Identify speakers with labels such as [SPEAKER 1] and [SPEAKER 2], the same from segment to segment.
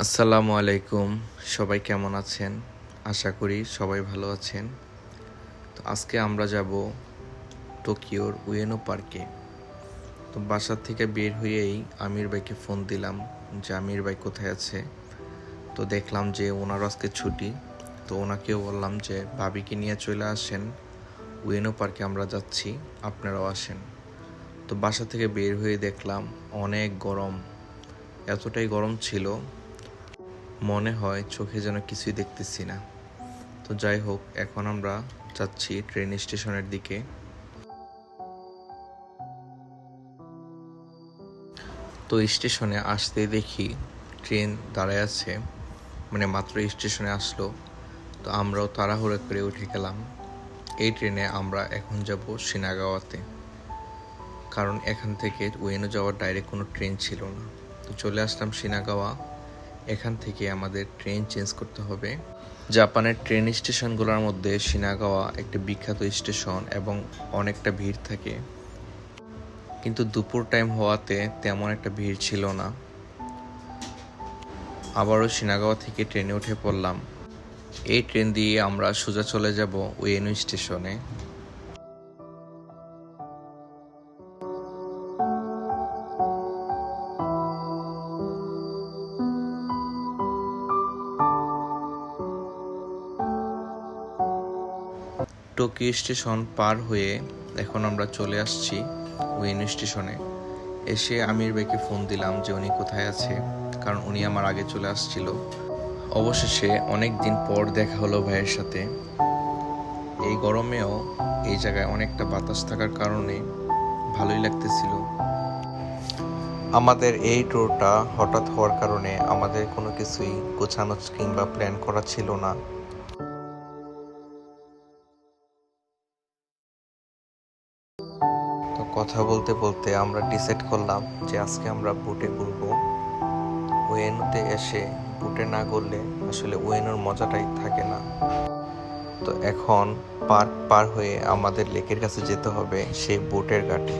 [SPEAKER 1] আসসালামু আলাইকুম। সবাই কেমন আছেন? আশা করি সবাই ভালো আছেন। তো আজকে আমরা যাব টোকিওর উয়েনো পার্কে। তো বাসা থেকে বের হয়েই আমির ভাইকে ফোন দিলাম যে আমির ভাই কোথায় আছে। তো দেখলাম যে ওনার আজকে ছুটি। তো ওনাকেও বললাম যে ভাবিকে নিয়ে চলে আসেন, উয়েনো পার্কে আমরা যাচ্ছি, আপনারাও আসেন। তো বাসা থেকে বের হয়ে দেখলাম অনেক গরম, এতটাই গরম ছিল মনে হয় চোখে যেন কিছুই দেখতেছি না। তো যাই হোক, এখন আমরা যাচ্ছি ট্রেন স্টেশনের দিকে। তো স্টেশনে আসতে দেখি ট্রেন দাঁড়ায় আছে, মানে মাত্র স্টেশনে আসলো। তো আমরাও তাড়াহুড়ো করে উঠে গেলাম। এই ট্রেনে আমরা এখন যাব শিনাগাওয়াতে, কারণ এখান থেকে উয়েনো যাওয়ার ডাইরেক্ট কোনো ট্রেন ছিল না। তো চলে আসলাম শিনাগাওয়া। এখান থেকে আমাদের ট্রেন চেঞ্জ করতে হবে। জাপানের ট্রেন স্টেশনগুলোর মধ্যে শিনাগাওয়া একটি বিখ্যাত স্টেশন এবং অনেকটা ভিড় থাকে, কিন্তু দুপুর টাইম হওয়াতে তেমন একটা ভিড় ছিল না। আবারও শিনাগাওয়া থেকে ট্রেনে উঠে পড়লাম। এই ট্রেন দিয়ে আমরা সোজা চলে যাব উয়েনো স্টেশনে। টোকিও স্টেশন পার হয়ে এখন আমরা চলে আসছি উয়েনো স্টেশনে। এসে আমির ভাইকে ফোন দিলাম যে উনি কোথায় আছে, কারণ উনি আমার আগে চলে আসছিল। অবশেষে অনেক দিন পর দেখা হলো ভাইয়ের সাথে। এই গরমেও এই জায়গায় অনেকটা বাতাস থাকার কারণে ভালোই লাগতেছিল। আমাদের এই ট্যুরটা হঠাৎ হওয়ার কারণে আমাদের কোনো কিছুই গোছানো কিংবা প্ল্যান করা ছিল না। তো কথা বলতে বলতে আমরা ডিসাইড করলাম যে আজকে আমরা বোটে ঘুরবো। ওয়েনোতে এসে বোটে না ঘুরলে আসলে ওয়েনোর মজাটাই থাকে না। তো এখন পার্ক পার হয়ে আমাদের লেকের কাছে যেতে হবে সেই বোটের ঘাটে।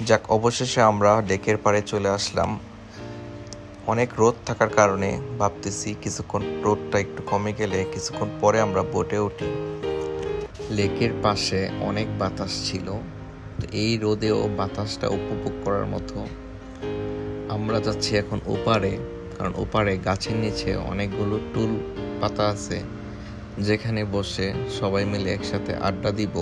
[SPEAKER 1] যাক, অবশেষে আমরা লেকের পাড়ে চলে আসলাম। অনেক রোদ থাকার কারণে ভাবতেছি কিছুক্ষণ রোদটা একটু কমে গেলে কিছুক্ষণ পরে আমরা বোটে উঠি। লেকের পাশে অনেক বাতাস ছিল, তো এই রোদেও বাতাসটা উপভোগ করার মতো। আমরা যাচ্ছি এখন ওপারে, কারণ ওপারে গাছের নিচে অনেকগুলো টুল পাতা আছে, যেখানে বসে সবাই মিলে একসাথে আড্ডা দিব।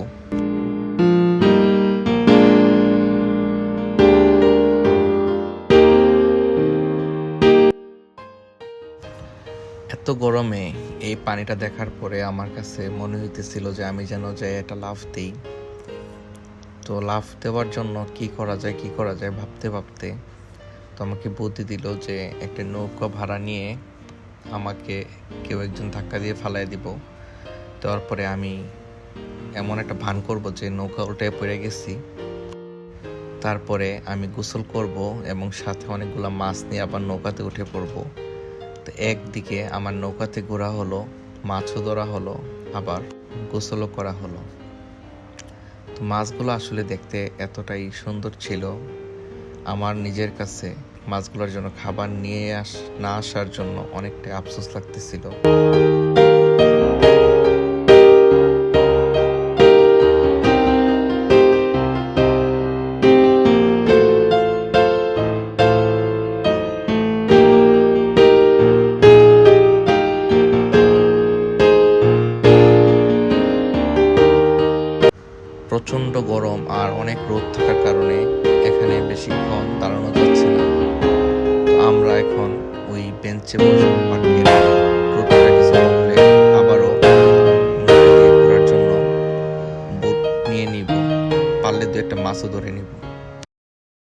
[SPEAKER 1] এত গরমে এই পানিটা দেখার পরে আমার কাছে মনে হইতেছিল যে আমি যেন যাই এটা লাফ দিই। তো লাফ দেওয়ার জন্য কি করা যায় ভাবতে ভাবতে তো আমাকে বুদ্ধি দিল যে একটা নৌকা ভাড়া নিয়ে আমাকে কেউ একজন ধাক্কা দিয়ে ফালাই দিব। তারপরে আমি এমন একটা ভান করব যে নৌকা উল্টে পড়ে গেছি। তারপরে আমি গোসল করব এবং সাথে অনেকগুলো মাছ নিয়ে আবার নৌকাতে উঠে পড়ব। তো একদিকে আমার নৌকাতে ঘোরা হলো, মাছও ধরা হলো, আবার গোসলও করা হলো। তো মাছগুলো আসলে দেখতে এতটাই সুন্দর ছিল, আমার নিজের কাছে মাছগুলোর জন্য খাবার নিয়ে না আসার জন্য অনেকটাই আফসোস লাগতেছিল। প্রচণ্ড গরম আর অনেক রোদ থাকার কারণে এখানে বেশিক্ষণ দাঁড়ানো যাচ্ছে না। আমরা এখন ওই বেঞ্চে বসে পার্কের রোদটা কিছু কমলে আবারও নিয়ে নিব, পারলে দু একটা মাছও ধরে নিব।